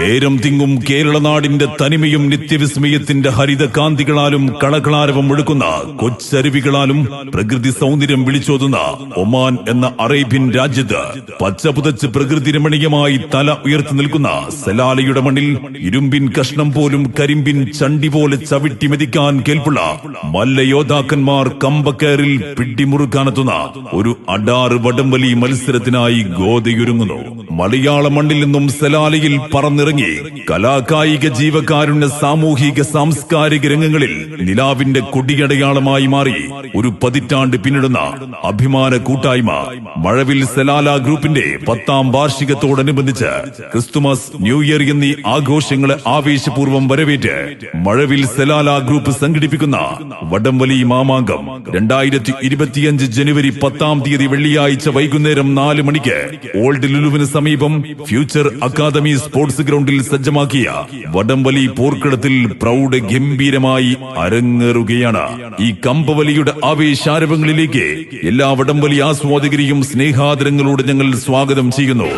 കേരം തിങ്ങും കേരളനാടിന്റെ തനിമയും നിത്യവിസ്മയത്തിന്റെ ഹരിതകാന്തികളാലും കളകളാരവം ഒഴുക്കുന്ന കൊച്ചരുവികളാലും പ്രകൃതി സൗന്ദര്യം വിളിച്ചോതുന്ന ഒമാൻ എന്ന അറേബ്യൻ രാജ്യത്ത് പച്ചപുതച്ച് പ്രകൃതി രമണീയമായി തല ഉയർത്തി നിൽക്കുന്ന സലാലയുടെ മണ്ണിൽ ഇരുമ്പിൻ കഷ്ണം പോലും കരിമ്പിൻ ചണ്ടി പോലെ ചവിട്ടി മെതിക്കാൻ കേൾപ്പുള്ള മല്ലയോദ്ധാക്കന്മാർ കമ്പക്കയറിൽ പിടിമുറുക്കാനെത്തുന്ന ഒരു അടാറ് വടംവലി മത്സരത്തിനായി ഗോതയൊരുങ്ങുന്നു. മലയാള മണ്ണിൽ നിന്നും സലാലയിൽ പറന്നിറങ്ങി കലാകായിക ജീവകാരുണ്യ സാമൂഹിക സാംസ്കാരിക രംഗങ്ങളിൽ നിലാവിന്റെ കൊടിയടയാളമായി മാറി ഒരു പതിറ്റാണ്ട് പിന്നിടുന്ന അഭിമാന കൂട്ടായ്മ മഴവിൽ സലാല ഗ്രൂപ്പിന്റെ 10ാം വാർഷികത്തോടനുബന്ധിച്ച് ക്രിസ്തുമസ്, ന്യൂ ഇയർ എന്നീ ആഘോഷങ്ങളെ ആവേശപൂർവ്വം വരവേറ്റ് മഴവിൽ സലാല ഗ്രൂപ്പ് സംഘടിപ്പിക്കുന്ന വടംവലി മാമാങ്കം 2025 ജനുവരി 10-ാം തീയതി വെള്ളിയാഴ്ച വൈകുന്നേരം 4 മണിക്ക് ഓൾഡ് ലുലുവിന് സമീപം ഫ്യൂച്ചർ അക്കാദമി സ്പോർട്സ് ഗ്രൗണ്ടിൽ സജ്ജമാക്കിയ വടംവലി പോർക്കളത്തിൽ പ്രൗഢ ഗംഭീരമായി അരങ്ങേറുകയാണ്. ഈ കമ്പവലിയുടെ ആവേശാരവങ്ങളിലേക്ക് എല്ലാ വടംവലി ആസ്വാദകരെയും സ്നേഹാദരങ്ങളോട് ഞങ്ങൾ സ്വാഗതം ചെയ്യുന്നു.